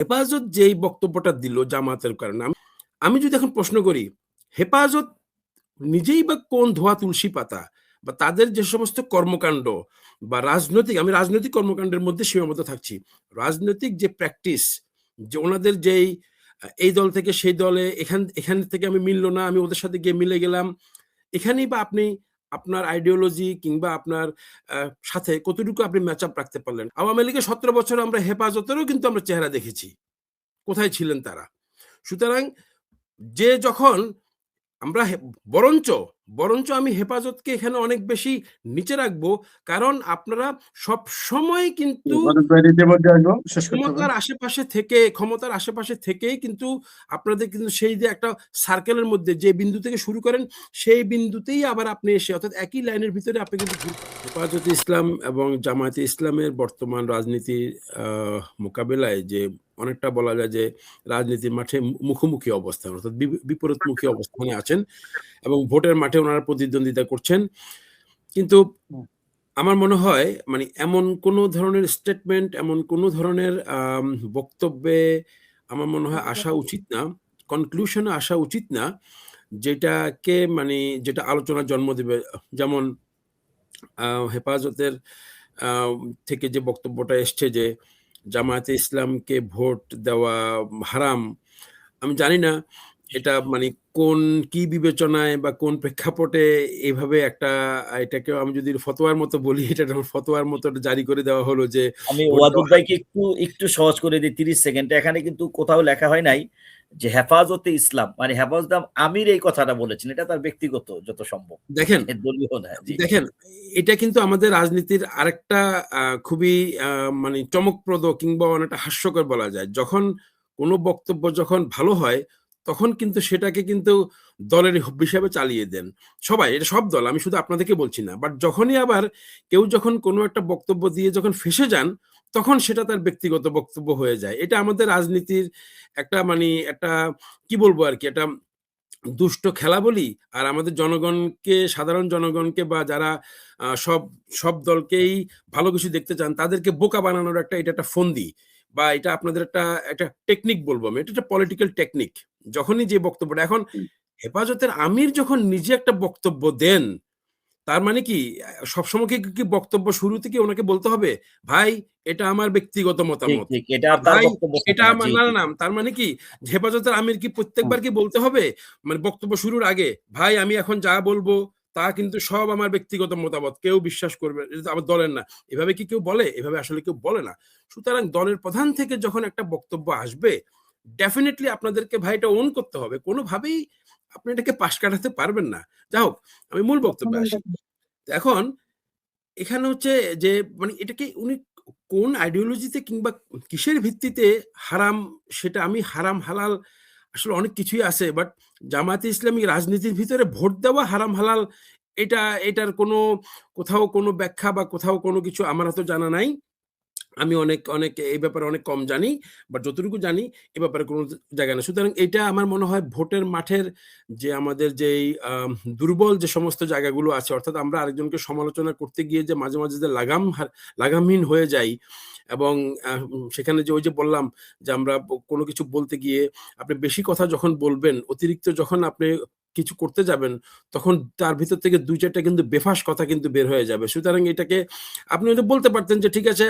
হেফাজত যেই বক্তব্যটা দিল জামাতের কারণে, আমি যদি এখন প্রশ্ন করি, হেফাজত নিজেই বা কোন ধোয়া তুলসী পাতা, বা তাদের যে সমস্ত কর্মকাণ্ড বা আমি রাজনৈতিক কর্মকাণ্ডের মধ্যে সীমাবদ্ধ থাকছি, রাজনৈতিক যে প্র্যাকটিস, যে ওনাদের যেই এই দল থেকে সেই দলে, এখান থেকে আমি মিললো না, আমি ওদের সাথে গিয়ে মিলে গেলাম, এখানেই বা আপনি আপনার আইডিওলজি কিংবা আপনার সাথে কতটুকু আপনি ম্যাচ আপ রাখতে পারলেন? আওয়ামী লীগের 17 বছর আমরা হেফাজতেরও কিন্তু আমরা চেহারা দেখেছি, কোথায় ছিলেন তারা? সুতরাং যে যখন আমরা বরঞ্চ বরঞ্চ আমি হেফাজতকে এখানে অনেক বেশি নিচে রাখবো, কারণ আপনারা সব সময় কিন্তু ক্ষমতার আশেপাশে থেকেই কিন্তু আপনাদের কিন্তু সেই যে একটা সার্কেলের মধ্যে যে বিন্দু থেকে শুরু করেন, সেই বিন্দুতেই আবার আপনি এসে, অর্থাৎ একই লাইনের ভিতরে আপনি কিন্তু হেফাজতে ইসলাম এবং জামায়াতে ইসলামের বর্তমান রাজনীতির মোকাবেলায় যে অনেকটা বলা যায় যে রাজনীতির মাঠে মুখোমুখি অবস্থান, অর্থাৎ বিপরীতমুখী অবস্থানে আছেন এবং ভোটের মাঠে ওনারা প্রতিদ্বন্দ্বিতা করছেন। কিন্তু আমার মনে হয় মানে এমন কোনো ধরনের স্টেটমেন্ট, এমন কোনো ধরনের বক্তব্যে আমার মনে হয় আসা উচিত না, কনক্লুশনে আসা উচিত না, যেটাকে মানে যেটা আলোচনার জন্ম দেবে। যেমন হেফাজতের থেকে যে বক্তব্যটা এসছে যে জামায়াতে ইসলামকে ভোট দেওয়া হারাম, আমি জানি না এটা মানে কি বিবেচনায় বা কোন প্রেক্ষাপটে এইভাবে এটাকে আমি যদি ফতোয়ার মতো বলি, এটা ফতোয়ার মতো জারি করে দেওয়া হলো যে আমি ওয়াদুদ ভাইকে একটু সহজ করে দিই 30 সেকেন্ডে। এখানে কিন্তু কোথাও লেখা হয় নাই যে হেফাজতে ইসলাম মানে হেফাজতে আমির এই কথাটা বলেছেন, এটা তার ব্যক্তিগত যত সম্ভব। দেখেন দেখেন এটা কিন্তু আমাদের রাজনীতির আরেকটা খুবই মানে চমকপ্রদ কিংবা অনেকটা হাস্যকর বলা যায়, যখন কোনো বক্তব্য যখন ভালো হয় তখন কিন্তু সেটাকে কিন্তু দলের হিসাবে চালিয়ে দেন সবাই, এটা সব দল, আমি শুধু আপনাদেরকে বলছি না। বাট যখনই আবার কেউ যখন কোনো একটা বক্তব্য দিয়ে যখন ফেঁসে যান, তখন সেটা তার ব্যক্তিগত বক্তব্য হয়ে যায়। এটা আমাদের রাজনীতির একটা মানে একটা কি বলবো আর কি, একটা দুষ্ট খেলা বলি। আর আমাদের জনগণকে, সাধারণ জনগণকে বা যারা সব সব দলকেই ভালো কিছু দেখতে চান, তাদেরকে বোকা বানানোর এটা একটা ফন্দি, বা এটা আপনাদের একটা টেকনিক বলবো আমি, এটা একটা পলিটিক্যাল টেকনিক। যখনই যে বক্তব্যটা, এখন হেফাজতের আমির যখন নিজে একটা বক্তব্য দেন, তার মানে কি সবসময় কি বক্তব্য শুরু থেকে ওনাকে বলতে হবে ভাই এটা আমার ব্যক্তিগত মতামত, ভাই এটা আমার, না না, তার মানে কি হেফাজতের আমির কি প্রত্যেকবার কি বলতে হবে মানে বক্তব্য শুরুর আগে, ভাই আমি এখন যা বলবো তা কিন্তু সব আমার ব্যক্তিগত মতামত, কেউ বিশ্বাস করবে, এটা আমার দলের না, এভাবে কি কেউ বলে? এভাবে আসলে কেউ বলে না। সুতরাং দলের প্রধান থেকে যখন একটা বক্তব্য আসবে, ডেফিনেটলি আপনাদেরকে ভাই এটা ওন করতে হবে, কোনোভাবেই আপনি এটাকে পাশ কাটাতে পারবেন না। যাই হোক, আমি মূল বক্তব্যে আসি। এখন এখানে হচ্ছে যে মানে এটাকে উনি কোন আইডিওলজিতে কিংবা কিসের ভিত্তিতে হারাম, সেটা আমি হারাম হালাল আসলে অনেক কিছুই আছে, বাট জামায়াতে ইসলামী রাজনীতির ভিতরে ভোট দেওয়া হারাম হালাল, এটার কোথাও কোনো ব্যাখ্যা বা কোথাও কোনো কিছু আমার হয়তো জানা নাই। আমি অনেক অনেক এই ব্যাপারে অনেক কম জানি, বাট যতটুকু জানি এ ব্যাপারে কোনো জায়গা নেই। সুতরাং এটা আমার মনে হয় ভোটের মাঠের যে আমাদের যেই দুর্বল যে সমস্ত জায়গাগুলো আছে, অর্থাৎ আমরা আরেকজনকে সমালোচনা করতে গিয়ে যে মাঝে মাঝে যে লাগামহীন হয়ে যাই, এবং সেখানে যে ওই যে বললাম যে আমরা কোনো কিছু বলতে গিয়ে আপনি বেশি কথা যখন বলবেন, অতিরিক্ত যখন আপনি কিছু করতে যাবেন, তখন তার ভিতর থেকে 2-4টা কিন্তু বেফাস কথা কিন্তু বের হয়ে যাবে। সুতরাং এটাকে আপনি হয়তো বলতে পারতেন যে ঠিক আছে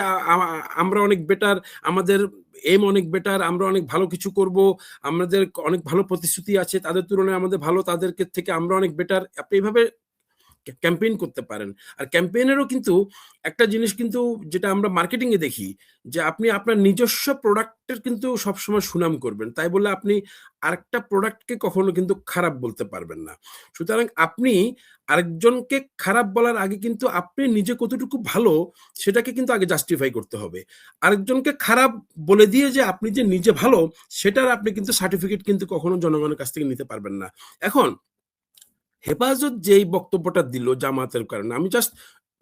আমরা অনেক বেটার, আমাদের এম অনেক বেটার, আমরা অনেক ভালো কিছু করব, আমাদের অনেক ভালো প্রতিশ্রুতি আছে, তাদের তুলনায় আমাদের ভালো, তাদেরকে থেকে আমরা অনেক বেটার, আপনি এইভাবে ক্যাম্পেইন করতে পারেন। আর ক্যাম্পেইনেরও কিন্তু একটা জিনিস কিন্তু যেটা আমরা মার্কেটিং এ দেখি, যে আপনি আপনার নিজস্ব প্রোডাক্টের কিন্তু সবসময় সুনাম করবেন, তাই বলে আপনি আরেকটা প্রোডাক্টকে কখনো কিন্তু খারাপ বলতে পারবেন না। সুতরাং আপনি আরেকজনকে খারাপ বলার আগে কিন্তু আপনি নিজে কতটুকু ভালো সেটাকে কিন্তু আগে জাস্টিফাই করতে হবে। আরেকজনকে খারাপ বলে দিয়ে যে আপনি যে নিজে ভালো, সেটার আপনি কিন্তু সার্টিফিকেট কিন্তু কখনো জনগণের কাছ থেকে নিতে পারবেন না। এখন হেফাজত যেই বক্তব্যটা দিল জামাতের কারণে, আমি জাস্ট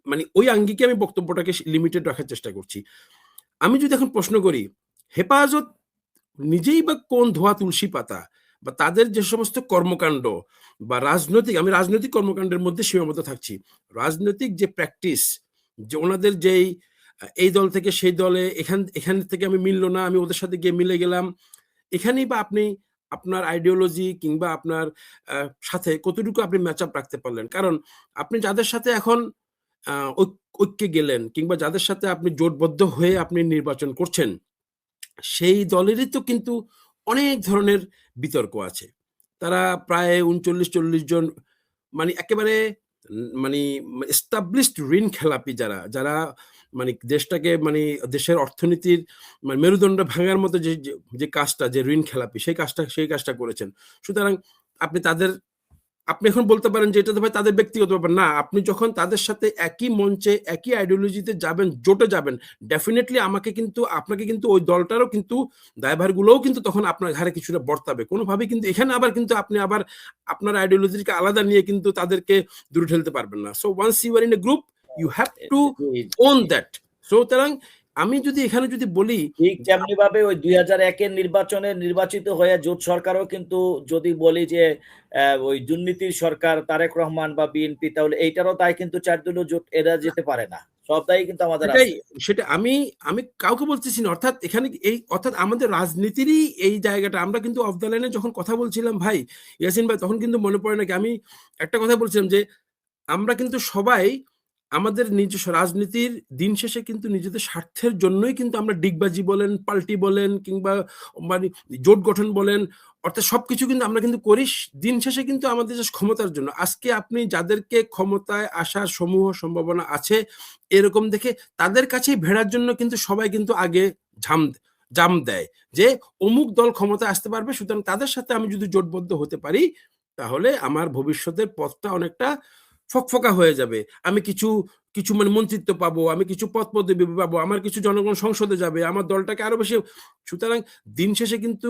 মানে ওই আঙ্গিকে আমি বক্তব্যটাকে লিমিটেড রাখার চেষ্টা করছি। আমি যদি এখন প্রশ্ন করি, হেফাজত নিজেই বা কোন ধোয়া তুলসী পাতা, বা তাদের যে সমস্ত কর্মকাণ্ড বা আমি রাজনৈতিক কর্মকাণ্ডের মধ্যে সীমাবদ্ধ থাকছি, রাজনৈতিক যে প্র্যাকটিস, যে ওনাদের যেই এই দল থেকে সেই দলে, এখান থেকে আমি মিললো না, আমি ওদের সাথে গিয়ে মিলে গেলাম। এখানেই বা আপনি আপনার আইডিওলজি কিংবা আপনার সাথে কতটুকু আপনি ম্যাচ আপ রাখতে পারলেন? কারণ আপনি যাদের সাথে এখন ঐক্যে গেলেন কিংবা যাদের সাথে আপনি জোটবদ্ধ হয়ে আপনি নির্বাচন করছেন, সেই দলেরই তো কিন্তু অনেক ধরনের বিতর্ক আছে। তারা প্রায় ৩৯-৪০ জন মানে একেবারে মানে এস্টাবলিশড ঋণ খেলাপি যারা মানে দেশটাকে মানে দেশের অর্থনীতির মানে মেরুদণ্ড ভাঙার মতো যে কাজটা, যে ঋণ খেলাপি সেই কাজটা করেছেন। সুতরাং আপনি এখন বলতে পারেন যে এটা তো ভাই তাদের ব্যক্তিগত ব্যাপার না। আপনি যখন তাদের সাথে একই মঞ্চে একই আইডিওলজিতে যাবেন, জোটে যাবেন, ডেফিনেটলি আপনাকে কিন্তু ওই দলটারও কিন্তু দায়ভারগুলোও কিন্তু তখন আপনার ঘাড়ে কিছুটা বর্তাবে। কোনোভাবেই কিন্তু এখানে আবার কিন্তু আপনি আবার আপনার আইডিওলজিকে আলাদা নিয়ে কিন্তু তাদেরকে দূরে ঠেলতে পারবেন না। So once you are in a group, you have to own that. সুতরাং আমি যদি এখানে যদি বলি ঠিক যেমনি ভাবে ওই 2001-এর নির্বাচনে নির্বাচিত হয়ে জোট সরকারও কিন্তু যদি বলি যে ওই দুর্নীতির সরকার তারেক রহমান বা বিএনপি, তাহলে এইটারও তাই কিন্তু 4 দলীয় জোট এরা যেতে পারে না। সব দায়ী কিন্তু আমাদের আছে। সেটা আমি কাউকে বলতেছি না। অর্থাৎ আমাদের রাজনীতিরই এই জায়গাটা। আমরা কিন্তু অফ দ্য লাইনে যখন কথা বলছিলাম ভাই, ইয়াসিন ভাই, তখন কিন্তু মনে পড়ে নাকি আমি একটা কথা বলছিলাম যে আমরা কিন্তু সবাই আমাদের নিজস্ব রাজনীতির দিন শেষে কিন্তু নিজেদের স্বার্থের জন্যই কিন্তু আমরা ডিগবাজি বলেন, পাল্টি বলেন কিংবা মানে জোট গঠন বলেন, অর্থাৎ সবকিছু কিন্তু আমরা কিন্তু করি দিন শেষে কিন্তু আমাদের যে ক্ষমতার জন্য। আজকে আপনি যাদেরকে ক্ষমতায় আসার সমূহ সম্ভাবনা আছে এরকম দেখে তাদের কাছেই ভেড়ার জন্য কিন্তু সবাই কিন্তু আগে জাম দেয় যে অমুক দল ক্ষমতায় আসতে পারবে, সুতরাং তাদের সাথে আমি যদি জোটবদ্ধ হতে পারি তাহলে আমার ভবিষ্যতের পথটা অনেকটা ফকফকা হয়ে যাবে। আমি কিছু কিছু মানে মন্ত্রিত্ব পাবো, আমি কিছু পদ পদবি পাবো, আমার কিছু জনগণ সংসদে যাবে, আমার দলটাকে আরো বেশি। সুতরাং দিন শেষে কিন্তু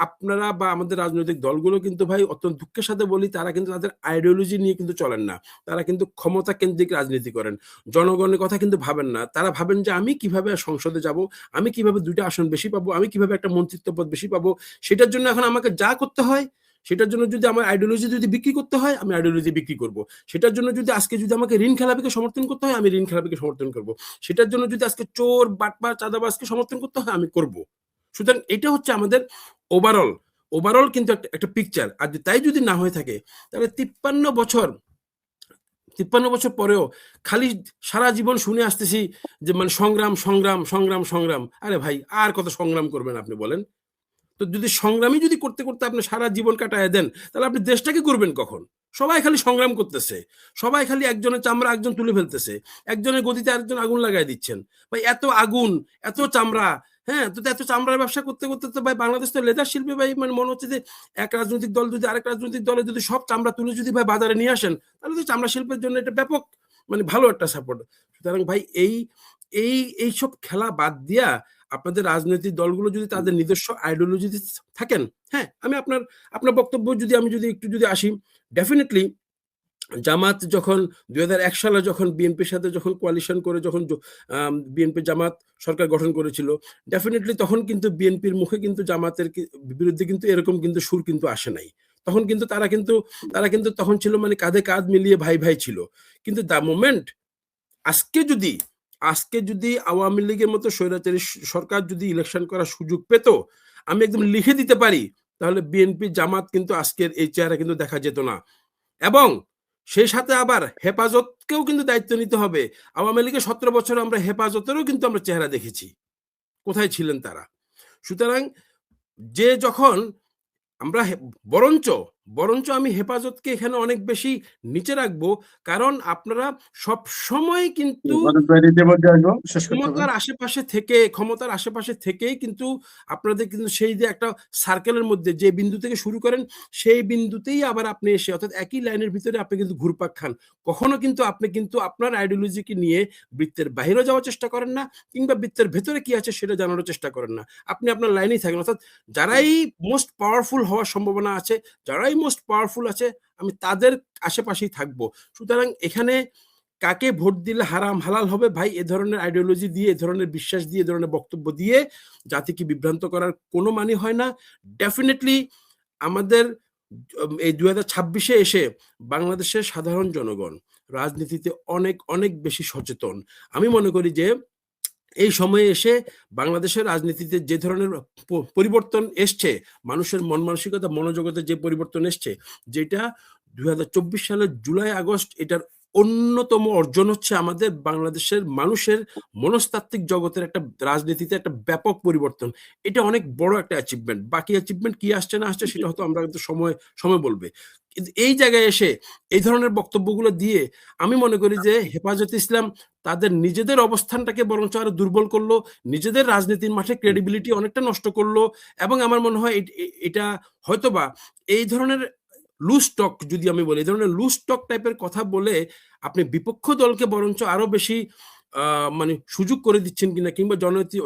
আপনারা বা আমাদের রাজনৈতিক দলগুলো কিন্তু ভাই অত্যন্ত দুঃখের সাথে বলি, তারা কিন্তু তাদের আইডিওলজি নিয়ে কিন্তু চলেন না। তারা কিন্তু ক্ষমতা কেন্দ্রিক রাজনীতি করেন, জনগণের কথা কিন্তু ভাবেন না। তারা ভাবেন যে আমি কিভাবে সংসদে যাব, আমি কিভাবে 2টা আসন বেশি পাবো, আমি কিভাবে একটা মন্ত্রিত্ব পদ বেশি পাবো। সেটার জন্য এখন আমাকে যা করতে হয়, সেটার জন্য যদি আমার আইডিওলজি যদি বিক্রি করতে হয়, আমি আইডিওলজি বিক্রি করব। সেটার জন্য যদি আজকে যদি আমাকে ঋণ খেলাপিকে সমর্থন করতে হয়, আমি ঋণ খেলাপিকে সমর্থন করব। সেটার জন্য যদি আজকে চোর বাটপার চাঁদাবাজকে সমর্থন করতে হয়, আমি করব। সুতরাং এটা হচ্ছে আমাদের ওভারঅল কিন্তু একটা পিকচার। আর তাই যদি না হয়ে থাকে তাহলে 53 বছর পরেও খালি সারা জীবন শুনে আসতেছি যে মানে সংগ্রাম সংগ্রাম সংগ্রাম সংগ্রাম। আরে ভাই, আর কত সংগ্রাম করবেন আপনি বলেন? তো যদি সংগ্রামই যদি করতে করতে আপনি সারা জীবন কাটায় দেন, তাহলে আপনি দেশটাকে করবেন কখন? সবাই খালি সংগ্রাম করতেছে, সবাই খালি একজনের চামড়া একজন তুলে ফেলতেছে, একজনের গতিতে আরেকজন আগুন লাগাই দিচ্ছেন। ভাই এত আগুন, এত চামড়া, হ্যাঁ, তো এত চামড়ার ব্যবসা করতে করতে তো ভাই বাংলাদেশ তো লেদার শিল্পে ভাই মানে মনে হচ্ছে যে এক রাজনৈতিক দল যদি আরেক রাজনৈতিক দলে যদি সব চামড়া তুলে যদি ভাই বাজারে নিয়ে আসেন, তাহলে তো চামড়া শিল্পের জন্য এটা ব্যাপক মানে ভালো একটা সাপোর্ট। সুতরাং ভাই এই এই এইসব খেলা বাদ দিয়া আপনাদের রাজনৈতিক দলগুলো যদি তাদের নিজস্ব আইডিওলজিতে থাকেন, হ্যাঁ, আমি আপনার বক্তব্য আমি একটু আসি, ডেফিনেটলি জামাত যখন 2001 সালে যখন বিএনপির সাথে যখন কোয়ালিশন করে যখন বিএনপি জামাত সরকার গঠন করেছিল, ডেফিনেটলি তখন কিন্তু বিএনপির মুখে কিন্তু জামাতের বিরুদ্ধে কিন্তু এরকম কিন্তু সুর কিন্তু আসে নাই। তখন কিন্তু তারা কিন্তু তখন ছিল মানে কাঁধে কাঁধ মিলিয়ে ভাই ভাই ছিল। কিন্তু দ্য মোমেন্ট আজকে যদি আওয়ামী লীগের মতো স্বৈরাচারী সরকার যদি ইলেকশন করার সুযোগ পেত, আমি একদম লিখে দিতে পারি, তাহলে বিএনপি জামাত কিন্তু আজকের এই চেহারা কিন্তু দেখা যেত না। এবং সেই সাথে আবার হেফাজতকেও কিন্তু দায়িত্ব নিতে হবে। আওয়ামী লীগের 17 বছর আমরা হেফাজতেরও কিন্তু আমরা চেহারা দেখেছি, কোথায় ছিলেন তারা। সুতরাং যে যখন আমরা বরঞ্চ আমি হেফাজতকে এখানে অনেক বেশি নিচে রাখবো, কারণ আপনারা সব সময় কিন্তু ক্ষমতার আশেপাশে থেকেই কিন্তু আপনাদের কিন্তু সেই যে একটা সার্কেলের মধ্যে যে বিন্দু থেকে শুরু করেন, সেই বিন্দুতেই আবার আপনি এসে অর্থাৎ একই লাইনের ভিতরে আপনি কিন্তু ঘুরপাক খান। কখনো কিন্তু আপনি কিন্তু আপনার আইডিওলজিকে নিয়ে বৃত্তের বাইরে যাওয়ার চেষ্টা করেন না, কিংবা বৃত্তের ভেতরে কি আছে সেটা জানানোর চেষ্টা করেন না। আপনি আপনার লাইনেই থাকেন। অর্থাৎ যারাই মোস্ট পাওয়ারফুল হওয়ার সম্ভাবনা আছে, যারাই মোস্ট পাওয়ারফুল আছে, আমি তাদের আশেপাশেই থাকবো। সুতরাং এখানে কাকে ভোট দিলে হারাম হালাল হবে ভাই, এ ধরনের আইডিওলজি দিয়ে, এ ধরনের বিশ্বাস দিয়ে, এ ধরনের বক্তব্য দিয়ে জাতিকে বিভ্রান্ত করার কোনো মানে হয় না। ডেফিনেটলি আমাদের এই 2026-এ এসে বাংলাদেশের সাধারণ জনগণ রাজনীতিতে অনেক অনেক বেশি সচেতন। আমি মনে করি যে এই সময়ে এসে বাংলাদেশের রাজনীতিতে যে ধরনের পরিবর্তন এসছে, মানুষের মন মানসিকতা মনোজগতে যে পরিবর্তন এসছে, যেটা 2024 সালের জুলাই আগস্ট এটার অন্যতম অর্জন হচ্ছে আমাদের বাংলাদেশের মানুষের মনস্তাত্ত্বিক জগতের একটা রাজনীতিতে একটা ব্যাপক পরিবর্তন। এটা অনেক বড় একটা অ্যাচিভমেন্ট। বাকি অ্যাচিভমেন্ট কি আসছে না আসছে সেটা হয়তো আমরা কিন্তু সময় সময় বলবে। কিন্তু এই জায়গায় এসে এই ধরনের বক্তব্যগুলো দিয়ে আমি মনে করি যে হেফাজতে ইসলাম তাদের নিজেদের অবস্থানটাকে বরঞ্চ আরো দুর্বল করলো, নিজেদের রাজনীতির মাঠে ক্রেডিবিলিটি অনেকটা নষ্ট করলো। এবং আমার মনে হয় এটা হয়তোবা এই ধরনের লুজ টক, যদি আমি বলি এই ধরনের লুজ টক টাইপের কথা বলে আপনি বিপক্ষ দলকে বরঞ্চ আরো বেশি মানে সুযোগ করে দিচ্ছেন কিনা, কিংবা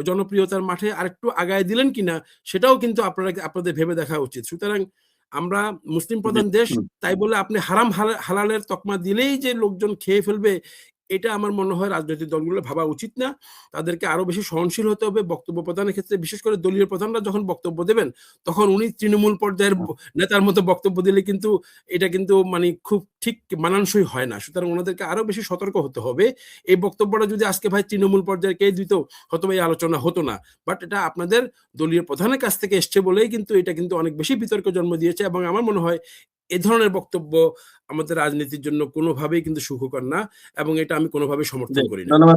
জনপ্রিয়তার মাঠে আরেকটু আগায় দিলেন কিনা, সেটাও কিন্তু আপনাদের ভেবে দেখা উচিত। সুতরাং আমরা মুসলিম প্রধান দেশ, তাই বলে আপনি হারাম হালালের তকমা দিলেই যে লোকজন খেয়ে ফেলবে, এটা আমার মনে হয় রাজনৈতিক দলগুলো ভাবা উচিত না। তাদেরকে আরো বেশি সহনশীল হতে হবে বক্তব্য প্রদানের ক্ষেত্রে। বিশেষ করে দলীয় প্রধানরা যখন বক্তব্য দেবেন, তখন উনি তৃণমূল পর্যায়ের নেতার মতো বক্তব্য দিলে কিন্তু এটা কিন্তু মানে খুব ঠিক মানানসই হয় না। সুতরাং ওনাদেরকে আরো বেশি সতর্ক হতে হবে। এই বক্তব্যটা যদি আজকে ভাই তৃণমূল পর্যায়ে কে দিত, হয়তো এই আলোচনা হতো না। বাট এটা আপনাদের দলীয় প্রধানের কাছ থেকে এসছে বলেই কিন্তু এটা কিন্তু অনেক বেশি বিতর্ক জন্ম দিয়েছে। এবং আমার মনে হয় এ ধরনের বক্তব্য আমাদের রাজনীতির জন্য কোনোভাবেই কিন্তু সুখকর না, এবং এটা আমি কোনোভাবেই সমর্থন করি না। ধন্যবাদ।